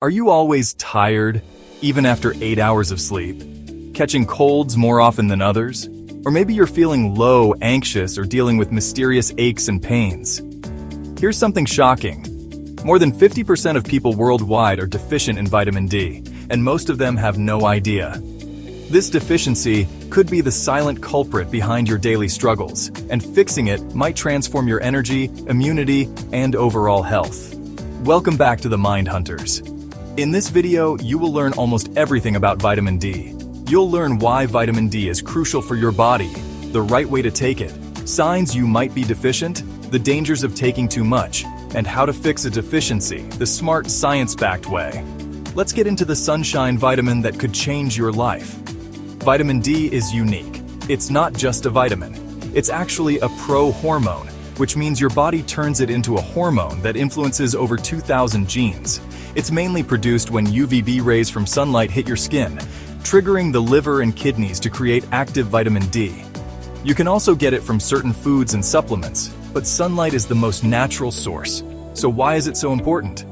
Are you always tired, even after 8 hours of sleep? Catching colds more often than others? Or maybe you're feeling low, anxious, or dealing with mysterious aches and pains. Here's something shocking. More than 50% of people worldwide are deficient in vitamin D, and most of them have no idea. This deficiency could be the silent culprit behind your daily struggles, and fixing it might transform your energy, immunity, and overall health. Welcome back to the Mind Hunters. In this video, you will learn almost everything about vitamin D. You'll learn why vitamin D is crucial for your body, the right way to take it, signs you might be deficient, the dangers of taking too much, and how to fix a deficiency the smart, science-backed way. Let's get into the sunshine vitamin that could change your life. Vitamin D is unique. It's not just a vitamin. It's actually a pro-hormone, which means your body turns it into a hormone that influences over 2,000 genes. It's mainly produced when UVB rays from sunlight hit your skin, triggering the liver and kidneys to create active vitamin D. You can also get it from certain foods and supplements, but sunlight is the most natural source. So why is it so important?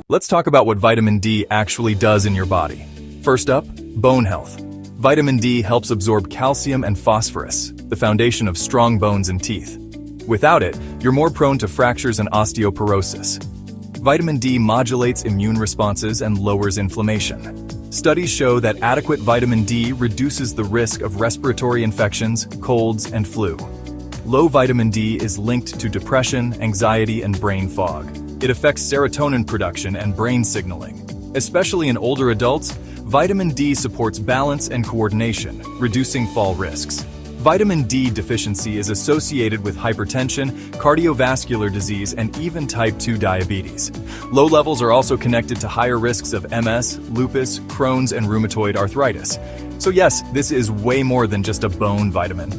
Let's talk about what vitamin D actually does in your body. First up, bone health. Vitamin D helps absorb calcium and phosphorus, the foundation of strong bones and teeth. Without it, you're more prone to fractures and osteoporosis. Vitamin D modulates immune responses and lowers inflammation. Studies show that adequate vitamin D reduces the risk of respiratory infections, colds, and flu. Low vitamin D is linked to depression, anxiety, and brain fog. It affects serotonin production and brain signaling. Especially in older adults, vitamin D supports balance and coordination, reducing fall risks. Vitamin D deficiency is associated with hypertension, cardiovascular disease, and even type 2 diabetes. Low levels are also connected to higher risks of MS, lupus, Crohn's, and rheumatoid arthritis. So yes, this is way more than just a bone vitamin.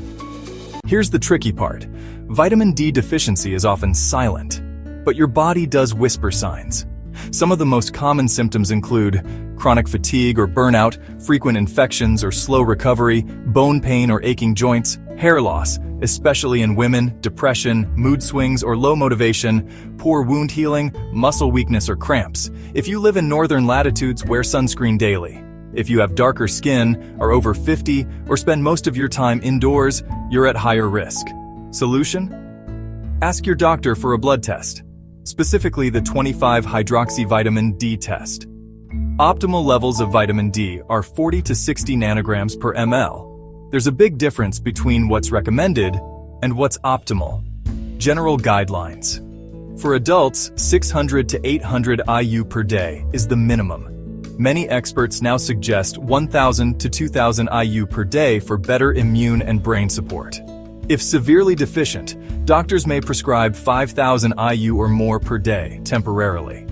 Here's the tricky part. Vitamin D deficiency is often silent, but your body does whisper signs. Some of the most common symptoms include chronic fatigue or burnout, frequent infections or slow recovery, bone pain or aching joints, hair loss, especially in women, depression, mood swings or low motivation, poor wound healing, muscle weakness or cramps. If you live in northern latitudes, wear sunscreen daily. If you have darker skin, are over 50, or spend most of your time indoors, you're at higher risk. Solution? Ask your doctor for a blood test, specifically the 25-hydroxyvitamin D test. Optimal levels of vitamin D are 40 to 60 nanograms per ml. There's a big difference between what's recommended and what's optimal. General guidelines. For adults, 600 to 800 IU per day is the minimum. Many experts now suggest 1,000 to 2,000 IU per day for better immune and brain support. If severely deficient, doctors may prescribe 5,000 IU or more per day temporarily.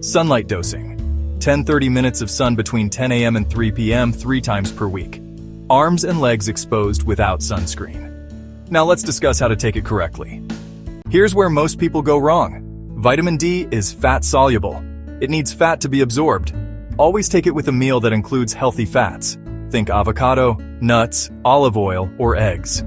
Sunlight dosing. 10-30 minutes of sun between 10 a.m. and 3 p.m. 3 times per week. Arms and legs exposed without sunscreen. Now let's discuss how to take it correctly. Here's where most people go wrong. Vitamin D is fat-soluble. It needs fat to be absorbed. Always take it with a meal that includes healthy fats. Think avocado, nuts, olive oil, or eggs.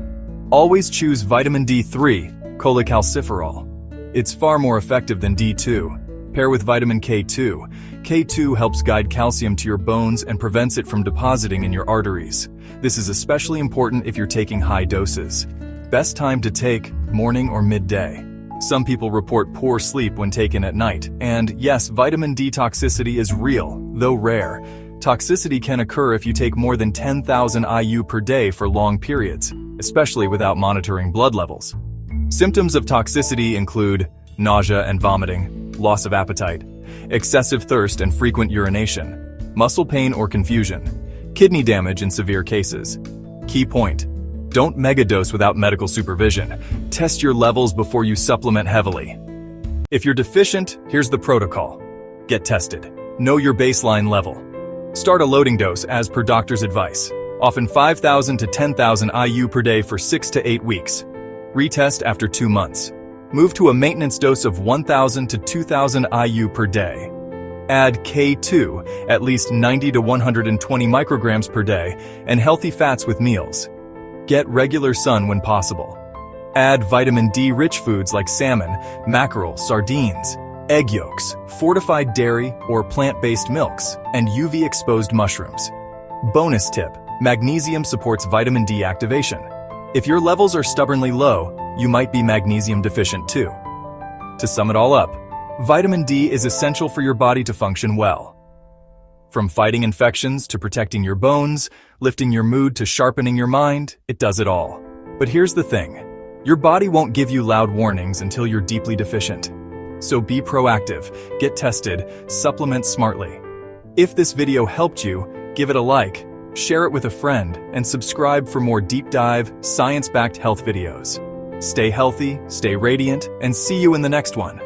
Always choose vitamin D3, cholecalciferol. It's far more effective than D2. Pair with vitamin K2. K2 helps guide calcium to your bones and prevents it from depositing in your arteries. This is especially important if you're taking high doses. Best time to take, morning or midday. Some people report poor sleep when taken at night. And yes, vitamin D toxicity is real, though rare. Toxicity can occur if you take more than 10,000 IU per day for long periods, especially without monitoring blood levels. Symptoms of toxicity include nausea and vomiting, loss of appetite, excessive thirst and frequent urination, muscle pain or confusion, kidney damage in severe cases. Key point: don't megadose without medical supervision. Test your levels before you supplement heavily. If you're deficient, here's the protocol. Get tested. Know your baseline level. Start a loading dose as per doctor's advice, often 5,000 to 10,000 IU per day for 6 to 8 weeks. Retest after 2 months. Move to a maintenance dose of 1,000 to 2,000 IU per day. Add K2, at least 90 to 120 micrograms per day, and healthy fats with meals. Get regular sun when possible. Add vitamin D-rich foods like salmon, mackerel, sardines. egg yolks, fortified dairy or plant-based milks, and UV-exposed mushrooms. Bonus tip: magnesium supports vitamin D activation. If your levels are stubbornly low, you might be magnesium deficient too. To sum it all up, vitamin D is essential for your body to function well. From fighting infections to protecting your bones, lifting your mood to sharpening your mind, it does it all. But here's the thing: your body won't give you loud warnings until you're deeply deficient. So be proactive, get tested, supplement smartly. If this video helped you, give it a like, share it with a friend, and subscribe for more deep dive, science-backed health videos. Stay healthy, stay radiant, and see you in the next one.